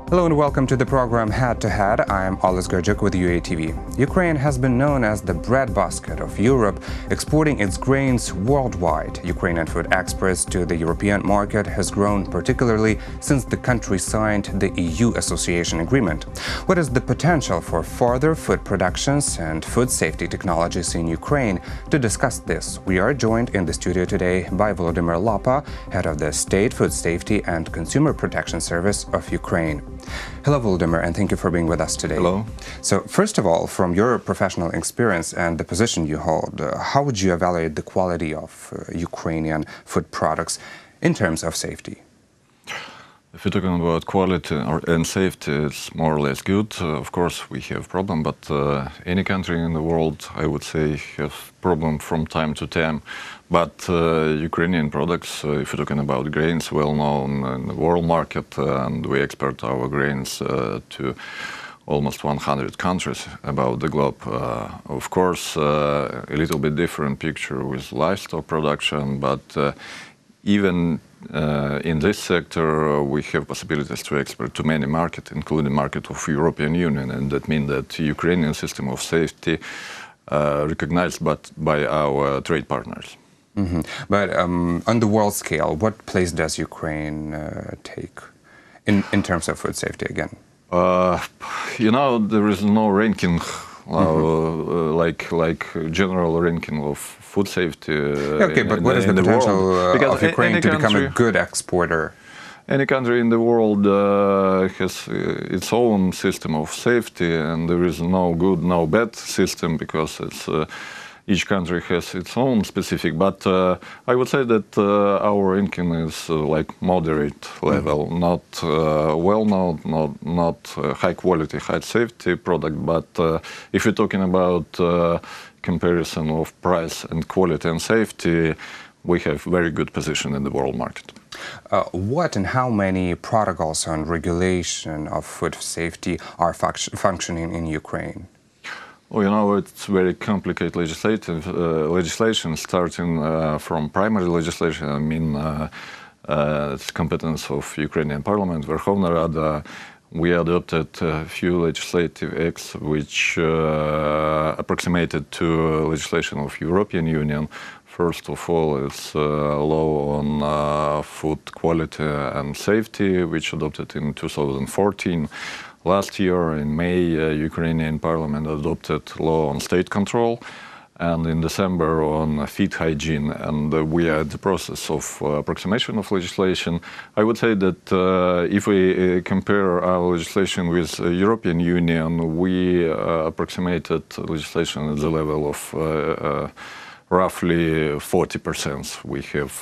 Hello and welcome to the program Head to Head. I'm Olis Gerjuk with UATV. Ukraine has been known as the breadbasket of Europe, exporting its grains worldwide. Ukrainian food exports to the European market has grown particularly since the country signed the EU Association Agreement. What is the potential for further food productions and food safety technologies in Ukraine? To discuss this, we are joined in the studio today by Volodymyr Lapa, head of the State Food Safety and Consumer Protection Service of Ukraine. Hello, Volodymyr, and thank you for being with us today. Hello. So, first of all, from your professional experience and the position you hold, how would you evaluate the quality of Ukrainian food products in terms of safety? If you're talking about quality and safety, it's more or less good. Of course, we have problem, but any country in the world, I would say, have problem from time to time. But Ukrainian products, if you're talking about grains, well known in the world market, and we export our grains to almost 100 countries about the globe. Of course, a little bit different picture with livestock production, but even in this sector, we have possibilities to export to many markets, including market of European Union, and that means that Ukrainian system of safety recognized by our trade partners. Mm-hmm. But on the world scale, what place does Ukraine take in terms of food safety again? There is no ranking like general ranking of food safety. Okay, but what is the potential of Ukraine to become a good exporter? Any country in the world has its own system of safety, and there is no good, no bad system because each country has its own specific. But I would say that our ranking is like moderate level, not well-known, not high quality, high safety product. But if you're talking about comparison of price and quality and safety, we have very good position in the world market. What and how many protocols on regulation of food safety are functioning in Ukraine? Well, it's very complicated legislation, starting from primary legislation. I mean, it's competence of Ukrainian Parliament, Verkhovna Rada. We adopted a few legislative acts which approximated to legislation of European Union. First of all, it's law on food quality and safety, which adopted in 2014. Last year, in May, Ukrainian Parliament adopted law on state control, and in December on feed hygiene. And we are in the process of approximation of legislation. I would say that if we compare our legislation with the European Union, we approximated legislation at the level of roughly 40%. We have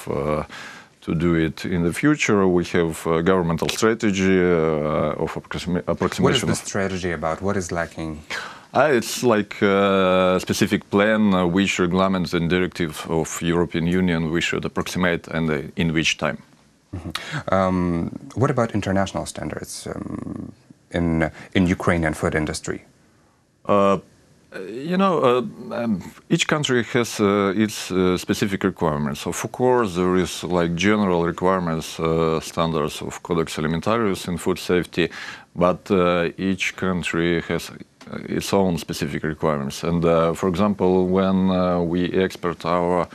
to do it in the future. We have a governmental strategy of approximation. What is the strategy about? What is lacking? It's like a specific plan which regulates and directive of European Union we should approximate and in which time. Mm-hmm. What about international standards in Ukrainian food industry? Each country has its specific requirements. So, of course, there is like general requirements, standards of Codex Alimentarius in food safety, but each country has its own specific requirements. And, for example, when we export our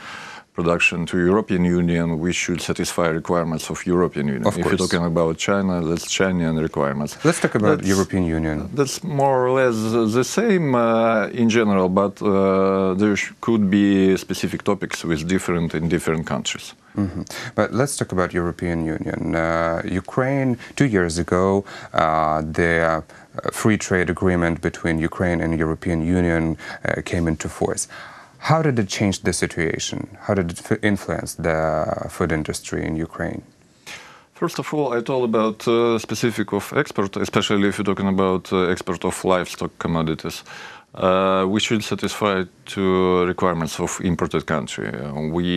production to European Union, we should satisfy requirements of European Union. Of course. If you're talking about China, that's Chinese requirements. Let's talk about European Union. That's more or less the same in general, but there could be specific topics with in different countries. Mm-hmm. But let's talk about European Union. Ukraine, 2 years ago, the free trade agreement between Ukraine and European Union came into force. How did it change the situation? How did it influence the food industry in Ukraine? First of all, I told about specific of export, especially if you're talking about export of livestock commodities. We should satisfy to requirements of imported country. We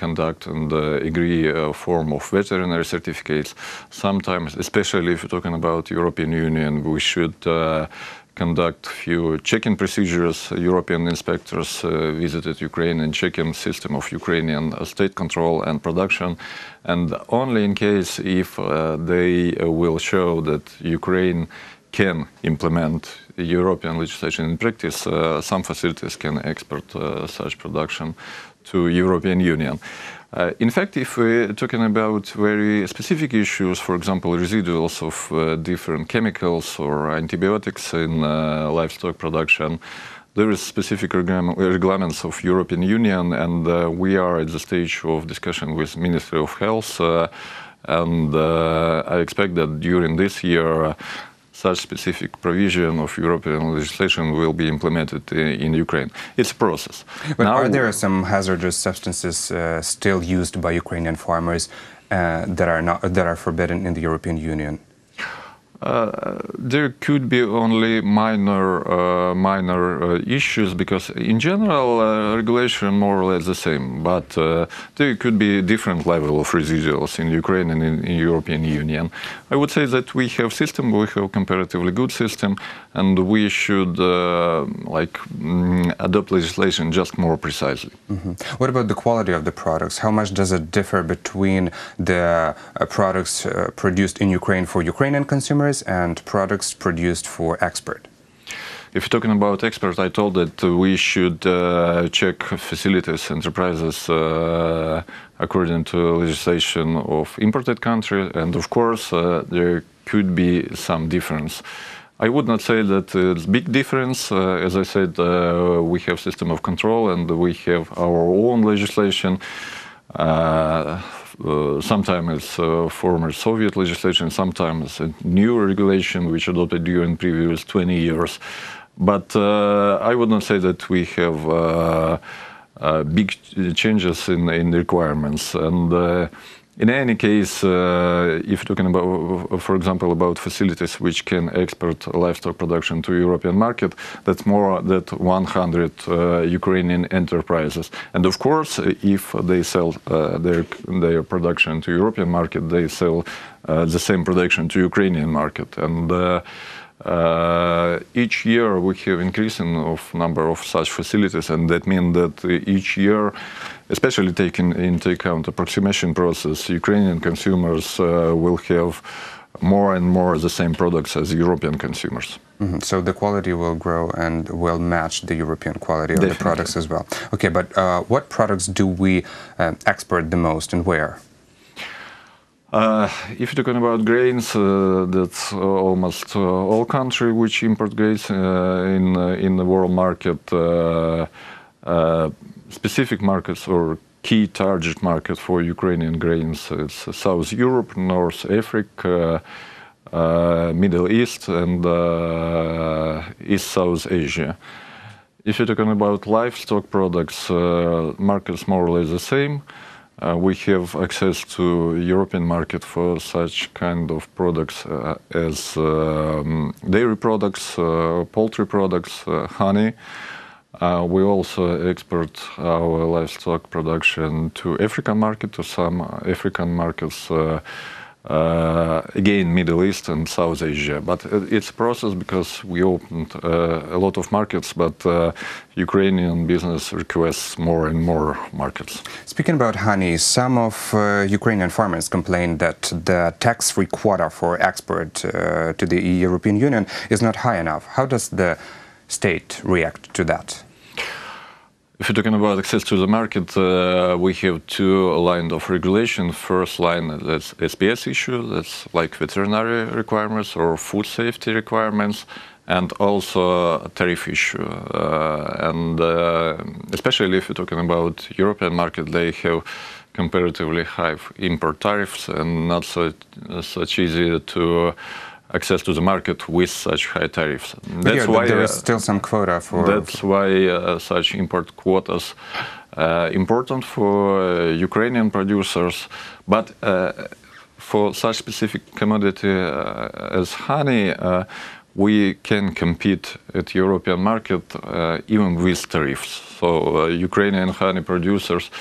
conduct and agree a form of veterinary certificates. Sometimes, especially if you're talking about European Union, we should conduct few checking procedures. European inspectors visited Ukraine and checking system of Ukrainian state control and production. And only in case if they will show that Ukraine can implement European legislation in practice, some facilities can export such production to European Union. In fact, if we're talking about very specific issues, for example, residuals of different chemicals or antibiotics in livestock production, there is specific regulations of European Union, and we are at the stage of discussion with Ministry of Health, and I expect that during this year such specific provision of European legislation will be implemented in Ukraine. It's a process. But now, are there some hazardous substances still used by Ukrainian farmers that are forbidden in the European Union? There could be only minor issues, because in general regulation more or less the same, but there could be different level of residuals in Ukraine and in European Union. I would say that we have comparatively good system, and we should adopt legislation just more precisely. Mm-hmm. What about the quality of the products? How much does it differ between the products produced in Ukraine for Ukrainian consumers and products produced for export? If you're talking about export, I told that we should check facilities, enterprises according to legislation of imported country, and of course there could be some difference. I would not say that it's big difference. As I said, we have system of control and we have our own legislation. Sometimes it's former Soviet legislation, sometimes a new regulation which adopted during previous 20 years. But I would not say that we have big changes in the requirements. And in any case, if you're talking about, for example, about facilities which can export livestock production to European market, that's more than 100 Ukrainian enterprises. And of course, if they sell their production to European market, they sell the same production to Ukrainian market. And each year we have increasing of number of such facilities, and that means that each year, especially taking into account approximation process, Ukrainian consumers will have more and more the same products as European consumers. Mm-hmm. So the quality will grow and will match the European quality of the products as well. Okay, but what products do we export the most and where? If you're talking about grains, that's almost all countries which import grains in the world market. Specific markets or key target market for Ukrainian grains, it's South Europe, North Africa, Middle East, and East-South Asia. If you're talking about livestock products, markets more or less the same. We have access to European market for such kind of products as dairy products, poultry products, honey. We also export our livestock production to African market, to some African markets, again Middle East and South Asia. But it's a process because we opened a lot of markets, but Ukrainian business requests more and more markets. Speaking about honey, some of Ukrainian farmers complain that the tax-free quota for export to the European Union is not high enough. How does the state react to that? If you're talking about access to the market, we have two lines of regulation. First line, that's SPS issue, that's like veterinary requirements or food safety requirements, and also a tariff issue. And especially if you're talking about European market, they have comparatively high import tariffs and not such easy to access to the market with such high tariffs. That's why there is still some quota for. That's why such import quotas important for Ukrainian producers. But for such specific commodity as honey, we can compete at European market even with tariffs. So Ukrainian honey producers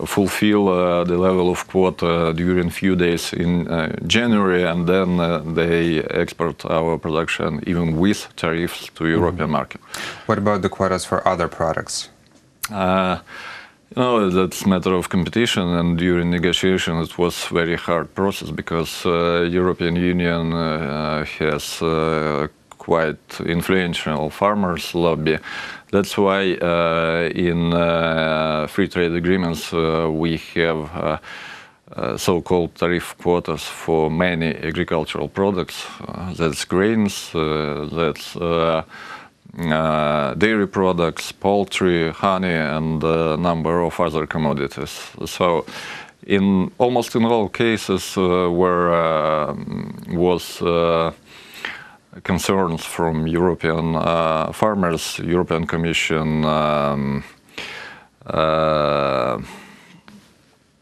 fulfill the level of quota during few days in January, and then they export our production even with tariffs to European market. What about the quotas for other products? That's a matter of competition, and during negotiation it was very hard process because European Union has quite influential farmers lobby. That's why in free trade agreements we have so-called tariff quotas for many agricultural products. That's grains, that's dairy products, poultry, honey, and a number of other commodities. So in almost in all cases where was concerns from European farmers, European Commission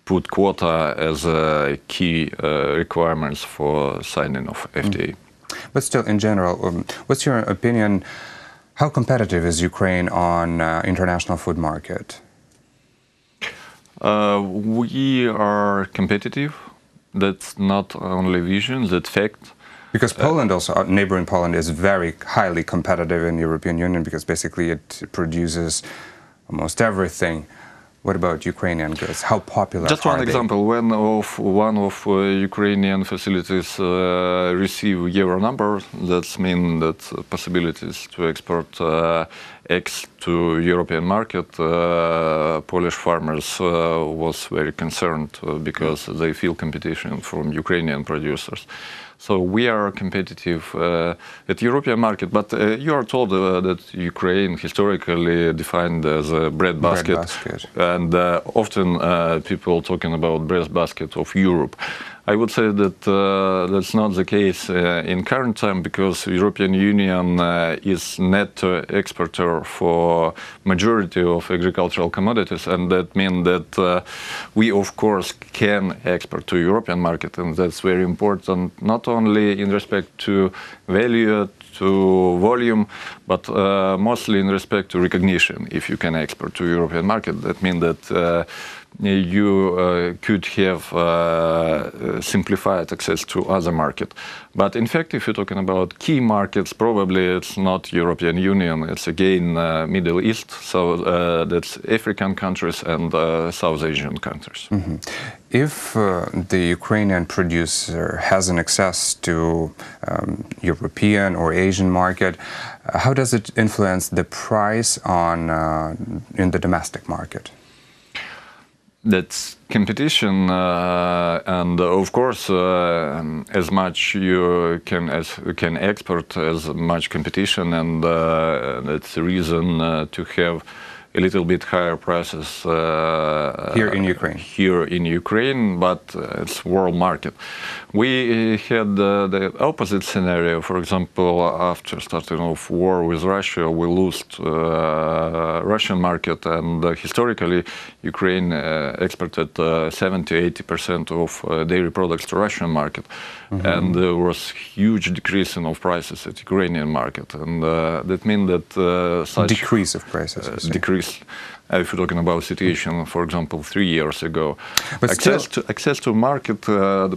put quota as a key requirements for signing of FTA. But still, in general, what's your opinion? How competitive is Ukraine on international food market? We are competitive. That's not only vision, that's fact. Because Poland also, neighboring Poland, is very highly competitive in the European Union because basically it produces almost everything. What about Ukrainian goods? How popular Just are one they? example, when one of Ukrainian facilities receive Euro number, that means that possibilities to export eggs to European market, Polish farmers was very concerned because they feel competition from Ukrainian producers. So we are competitive at European market, but you are told that Ukraine historically defined as a breadbasket, and often people talking about breadbasket of Europe. I would say that that's not the case in current time because European Union is net exporter for majority of agricultural commodities, and that means that we of course can export to European market, and that's very important not only in respect to value, to volume, but mostly in respect to recognition. If you can export to European market, that means that you could have simplified access to other market. But in fact, if you're talking about key markets, probably it's not European Union, it's again Middle East, so that's African countries and South Asian countries. Mm-hmm. If the Ukrainian producer has an access to European or Asian market, how does it influence the price on in the domestic market? That's competition, and of course, as much you can export, as much competition, and that's the reason to have a little bit higher prices here in Ukraine. Here in Ukraine, but it's world market. We had the opposite scenario. For example, after starting of war with Russia, we lost Russian market, and historically, Ukraine exported 70–80% of dairy products to Russian market, and there was huge decrease in of prices at Ukrainian market, and that means that such decrease of prices. Decrease. If you're talking about situation, for example, 3 years ago, but access to market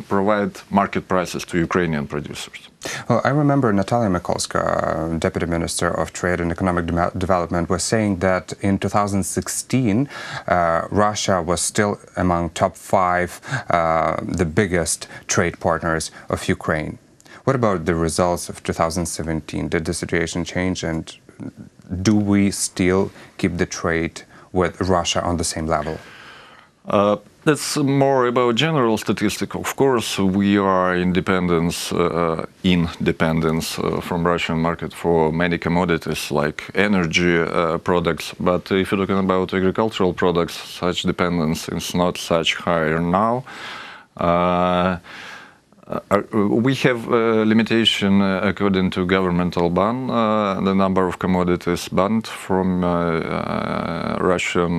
provide market prices to Ukrainian producers. Well, I remember Natalia Mikolska, Deputy Minister of Trade and Economic Development, was saying that in 2016, Russia was still among top 5 the biggest trade partners of Ukraine. What about the results of 2017? Did the situation change, and do we still keep the trade with Russia on the same level? That's more about general statistic. Of course, we are independent from Russian market for many commodities like energy products. But if you're talking about agricultural products, such dependence is not such higher now. We have a limitation according to governmental ban, the number of commodities banned from Russian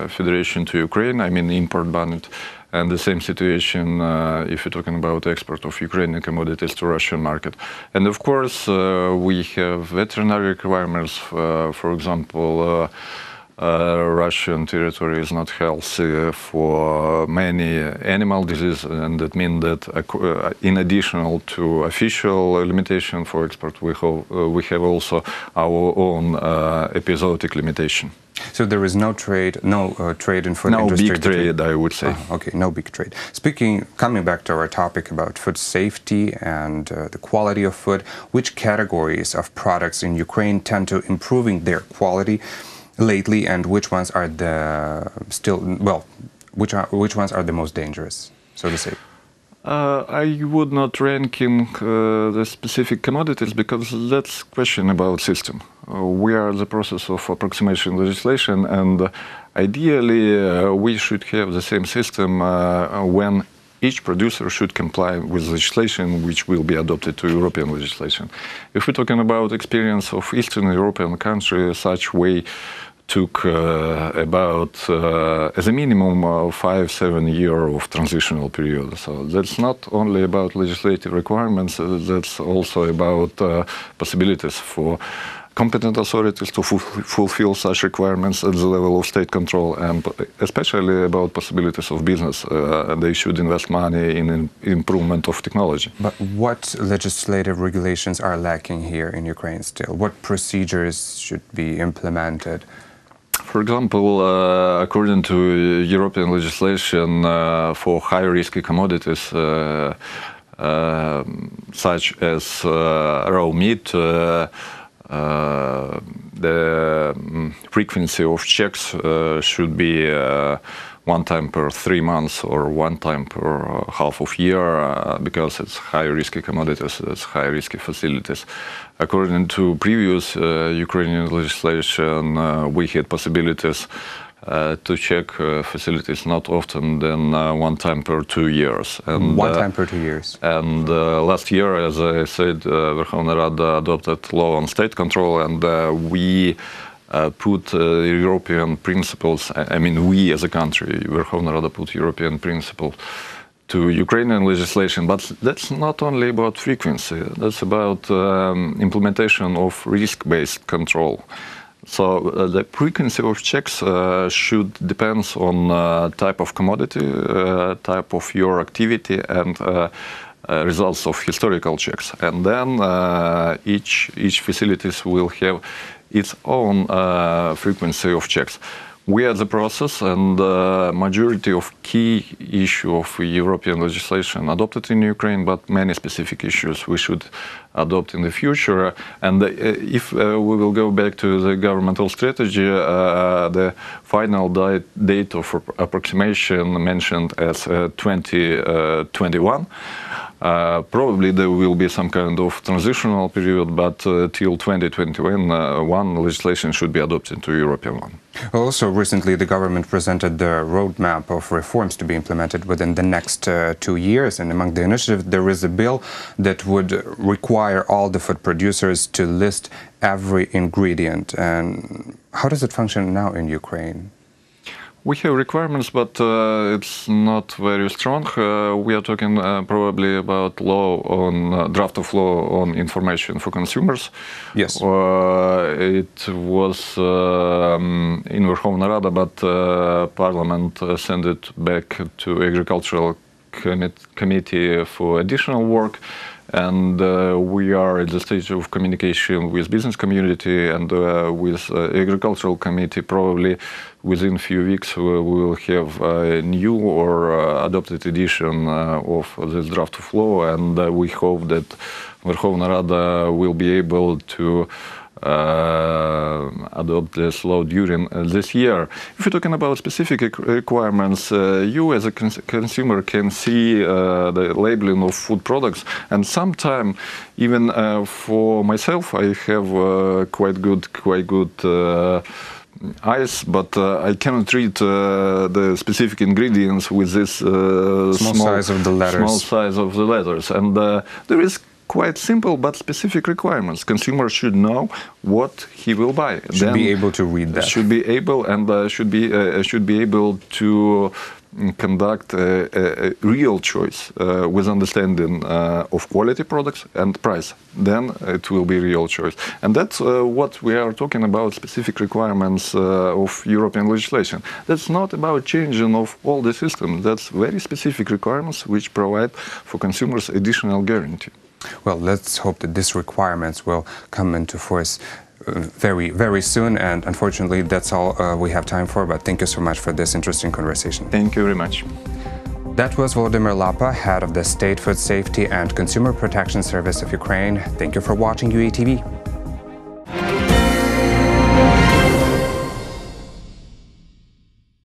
Federation to Ukraine, I mean import banned, and the same situation if you're talking about export of Ukrainian commodities to Russian market. And of course we have veterinary requirements, for example, Russian territory is not healthy for many animal diseases, and that means that in addition to official limitation for export, we have also our own episodic limitation. So there is no trade in food industry? No big trade, I would say. Okay, no big trade. Coming back to our topic about food safety and the quality of food, which categories of products in Ukraine tend to improving their quality lately, and which ones are which ones are the most dangerous, so to say? I would not rank in the specific commodities, because that's a question about system. We are in the process of approximation legislation, and ideally we should have the same system when each producer should comply with legislation which will be adopted to European legislation. If we're talking about experience of Eastern European countries, such way took about, as a minimum, 5-7 years of transitional period. So that's not only about legislative requirements, that's also about possibilities for competent authorities to fulfill such requirements at the level of state control, and especially about possibilities of business. They should invest money in improvement of technology. But what legislative regulations are lacking here in Ukraine still? What procedures should be implemented? For example, according to European legislation for high-risk commodities, such as raw meat, the frequency of checks should be one time per 3 months or one time per half of year, because it's high-risk commodities, it's high-risk facilities. According to previous Ukrainian legislation, we had possibilities to check facilities not often than one time per 2 years. And, one time per 2 years. And last year, as I said, Verkhovna Rada adopted law on state control, and we put European principles, I mean we as a country, Verkhovna Rada put European principles to Ukrainian legislation, but that's not only about frequency, that's about implementation of risk-based control. So the frequency of checks should depend on type of commodity, type of your activity, and results of historical checks. And then each facilities will have its own frequency of checks. We are the process, and the majority of key issue of European legislation adopted in Ukraine, but many specific issues we should adopt in the future. And if we will go back to the governmental strategy, the final date of approximation mentioned as 2021. Probably there will be some kind of transitional period, but till 2021, legislation should be adopted to European one. Also, recently the government presented the roadmap of reforms to be implemented within the next 2 years, and among the initiatives there is a bill that would require all the food producers to list every ingredient. And how does it function now in Ukraine? We have requirements, but it's not very strong. We are talking probably about draft of law on information for consumers. Yes. It was in Verkhovna Rada, but Parliament sent it back to Agricultural Committee for additional work. And we are at the stage of communication with business community and with Agricultural Committee. Probably within a few weeks we will have a new or adopted edition of this draft of law, and we hope that Verkhovna Rada will be able to adopt this law during this year. If you're talking about specific requirements, you as a consumer can see the labeling of food products, and sometimes even for myself, I have quite good eyes, but I cannot read the specific ingredients with this small size of the letters. Small size of the letters, and there is quite simple but specific requirements. Consumer should know what he will buy. Should be able to read that. Should be able and should be able to conduct a real choice with understanding of quality products and price. Then it will be real choice. And that's what we are talking about, specific requirements of European legislation. That's not about changing of all the systems. That's very specific requirements which provide for consumers additional guarantee. Well, let's hope that these requirements will come into force very, very soon. And unfortunately, that's all we have time for. But thank you so much for this interesting conversation. Thank you very much. That was Volodymyr Lapa, head of the State Food Safety and Consumer Protection Service of Ukraine. Thank you for watching UATV.